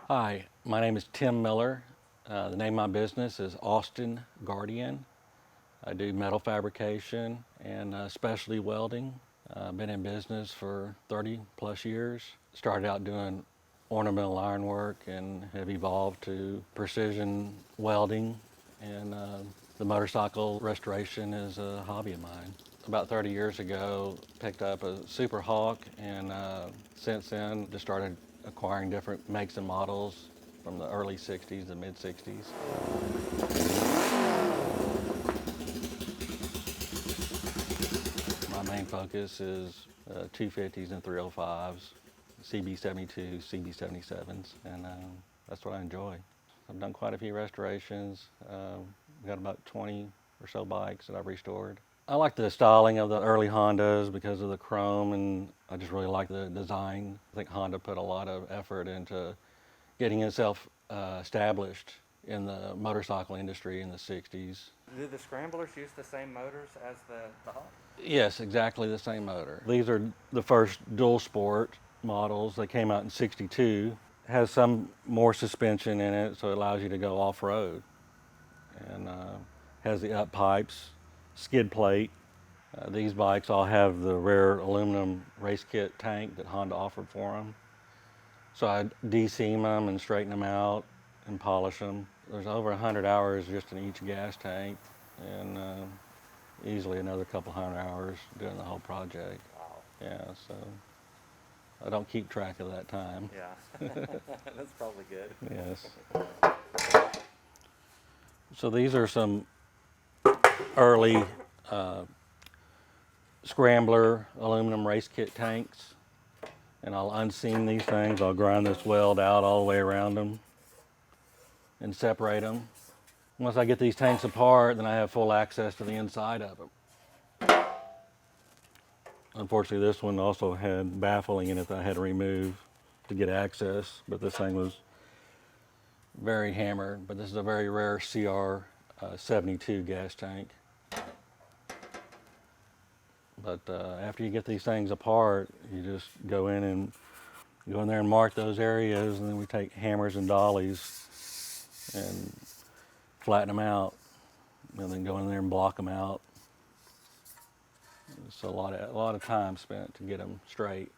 Hi, my name is Tim Miller. The name of my business is Austin Guardian. I do metal fabrication and specialty welding. I've been in business for 30 plus years. Started out doing ornamental ironwork and have evolved to precision welding, and the motorcycle restoration is a hobby of mine. About 30 years ago, picked up a Super Hawk, and since then just started acquiring different makes and models from the early 60s to mid 60s. My main focus is 250s and 305s, CB72, CB77s, and that's what I enjoy. I've done quite a few restorations. Got about 20 or so bikes that I've restored. I like the styling of the early Hondas because of the chrome, and I just really like the design. I think Honda put a lot of effort into getting itself established in the motorcycle industry in the 60s. Do the scramblers use the same motors as the Hawk? Yes, exactly the same motor. These are the first dual sport models. They came out in 62. Has some more suspension in it, so it allows you to go off-road. And has the up pipes, skid plate. These bikes all have the rare aluminum race kit tank that Honda offered for them. So I de-seam them and straighten them out and polish them. There's over 100 hours just in each gas tank, and easily another couple hundred hours doing the whole project. Wow. Yeah, so I don't keep track of that time. Yeah. That's probably good. Yes. So these are some early scrambler aluminum race kit tanks, and I'll unseam these things. I'll grind this weld out all the way around them and separate them. Once I get these tanks apart, then I have full access to the inside of them. Unfortunately, this one also had baffling in it that I had to remove to get access, but this thing was very hammered. But this is a very rare CR 72 gas tank. But after you get these things apart, you just go in there and mark those areas, and then we take hammers and dollies and flatten them out, and then go in there and block them out. It's a lot of time spent to get them straight.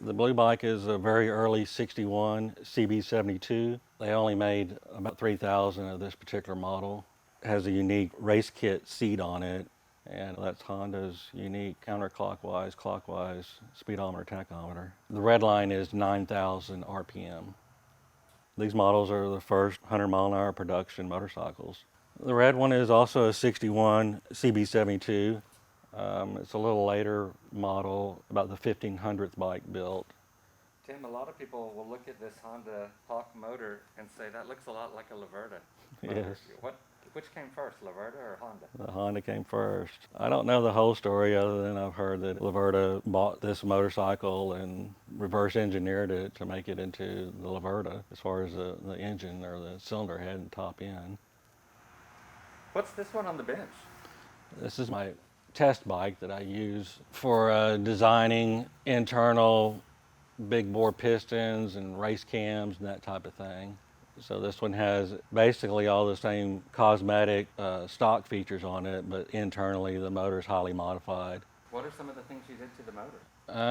The blue bike is a very early 61 CB72. They only made about 3,000 of this particular model. It has a unique race kit seat on it, and that's Honda's unique counterclockwise, clockwise speedometer tachometer. The red line is 9,000 RPM. These models are the first 100-mile-an-hour production motorcycles. The red one is also a 61 CB72. It's a little later model, about the 1500th bike built. Tim, a lot of people will look at this Honda Hawk motor and say that looks a lot like a Laverda motor. Yes. Which came first, Laverda or Honda? The Honda came first. I don't know the whole story other than I've heard that Laverda bought this motorcycle and reverse engineered it to make it into the Laverda as far as the engine or the cylinder head and top end. What's this one on the bench? This is my test bike that I use for designing internal big bore pistons and race cams and that type of thing. So this one has basically all the same cosmetic stock features on it, but internally the motor is highly modified. What are some of the things you did to the motor?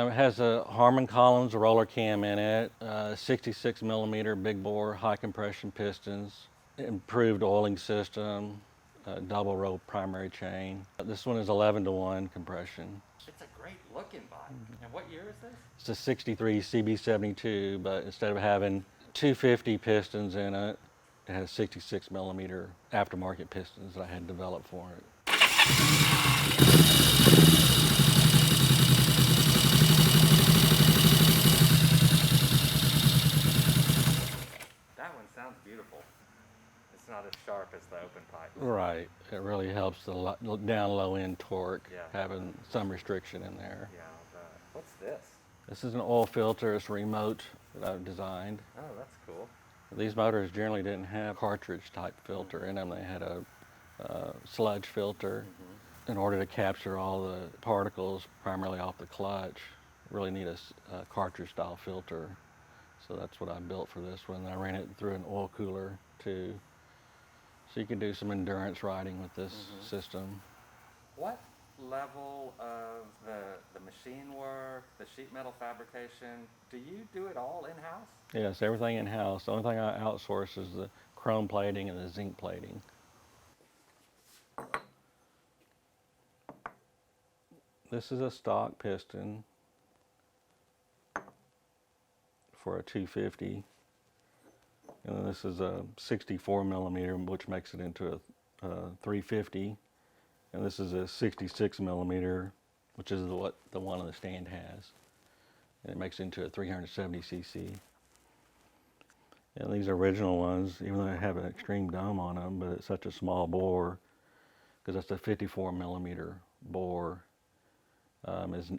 It has a Harman Collins roller cam in it, 66 millimeter big bore high compression pistons, improved oiling system, double row primary chain. This one is 11-to-1 compression. It's a great looking bike. And what year is this? It's a 63 CB72, but instead of having 250 pistons in it, it has 66 millimeter aftermarket pistons that I had developed for it. That one sounds beautiful. It's not as sharp as the open pipe. Right. It really helps the down low end torque, Yeah. having some restriction in there. Yeah, what's this? This is an oil filter. It's remote that I've designed. Oh, that's cool. These motors generally didn't have cartridge type filter in them. They had a sludge filter in order to capture all the particles primarily off the clutch really need a cartridge style filter. So that's what I built for this one. I ran it through an oil cooler too. So you can do some endurance riding with this system. What level of the machine work, the sheet metal fabrication, do you do it all in-house? Yes, everything in-house. The only thing I outsource is the chrome plating and the zinc plating. This is a stock piston for a 250. And then this is a 64 millimeter, which makes it into a 350. And this is a 66 millimeter, which is what the one on the stand has. And it makes it into a 370 cc. And these original ones, even though they have an extreme dome on them, but it's such a small bore, because that's a 54 millimeter bore, is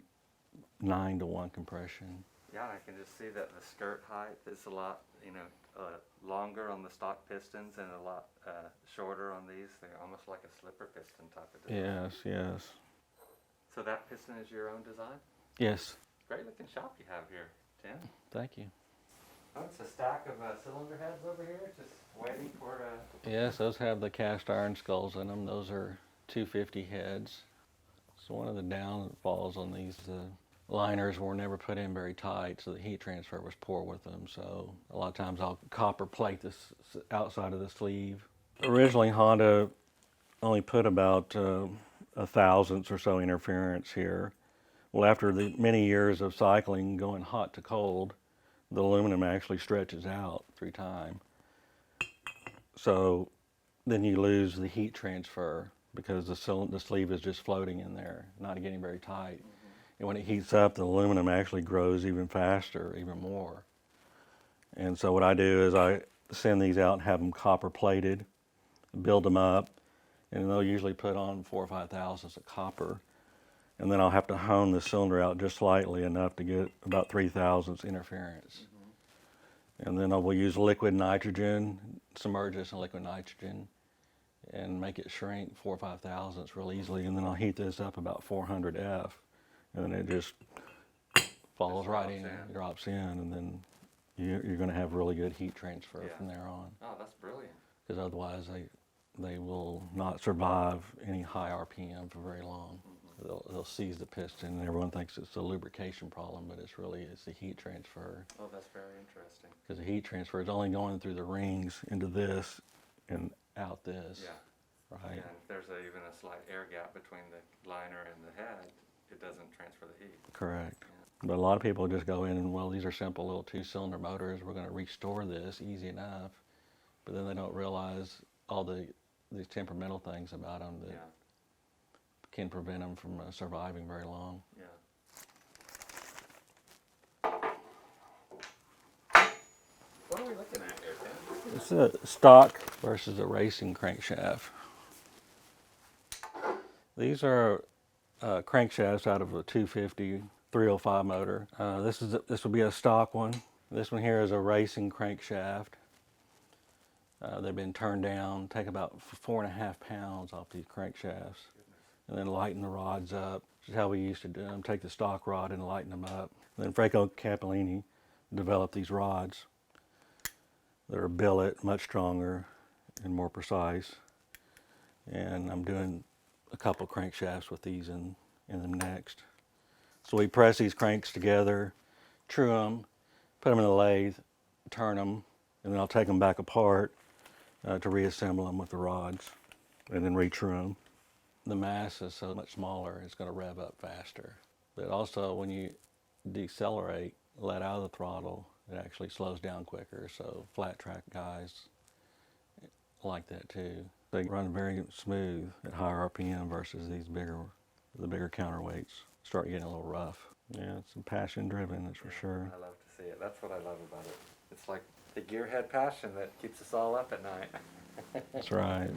9-to-1 compression. Yeah, I can just see that the skirt height is a lot, longer on the stock pistons and a lot shorter on these. They're almost like a slipper piston type of design. Yes. So that piston is your own design? Yes. Great looking shop you have here, Tim. Thank you. Oh, it's a stack of cylinder heads over here, just waiting for. Yes, those have the cast iron skulls in them. Those are 250 heads. So one of the downfalls on these liners were never put in very tight, so the heat transfer was poor with them. So a lot of times I'll copper plate this outside of the sleeve. Originally Honda only put about a thousandths or so interference here. Well, after the many years of cycling, going hot to cold, the aluminum actually stretches out through time. So then you lose the heat transfer because the sleeve is just floating in there, not getting very tight. And when it heats up, the aluminum actually grows even faster, even more. And so what I do is I send these out and have them copper plated, build them up, and they'll usually put on 4 or 5 thousandths of copper. And then I'll have to hone the cylinder out just slightly enough to get about 3 thousandths interference. And then I will use liquid nitrogen, submerge this in liquid nitrogen, and make it shrink 4 or 5 thousandths real easily. And then I'll heat this up about 400 F, and then it just falls right in, drops in, and then you're going to have really good heat transfer from there on. Oh, that's brilliant. Because otherwise they will not survive any high RPM for very long. They'll seize the piston, and everyone thinks it's a lubrication problem, but it's the heat transfer. Oh, that's very interesting. Because the heat transfer is only going through the rings into this and out this. Yeah. Right. And if there's even a slight air gap between the liner and the head, it doesn't transfer the heat. Correct. Yeah. But a lot of people just go in and, well, these are simple little 2-cylinder motors. We're going to restore this easy enough. But then they don't realize all these temperamental things about them that can prevent them from surviving very long. Yeah. What are we looking at here, Tim? It's a stock versus a racing crankshaft. These are crankshafts out of a 250 305 motor. This will be a stock one. This one here is a racing crankshaft. They've been turned down, take about 4.5 pounds off these crankshafts, and then lighten the rods up. This is how we used to do them. Take the stock rod and lighten them up. And then Franco Cappellini developed these rods that are billet, much stronger and more precise. And I'm doing a couple crankshafts with these in them next. So we press these cranks together, true them, put them in a lathe, turn them, and then I'll take them back apart to reassemble them with the rods, and then retrue them. The mass is so much smaller, it's going to rev up faster. But also, when you decelerate, let out of the throttle, it actually slows down quicker. So flat track guys like that too. They run very smooth at higher RPM versus the bigger counterweights. Start getting a little rough. Yeah, it's passion driven, that's for sure. I love to see it. That's what I love about it. It's like the gearhead passion that keeps us all up at night. That's right.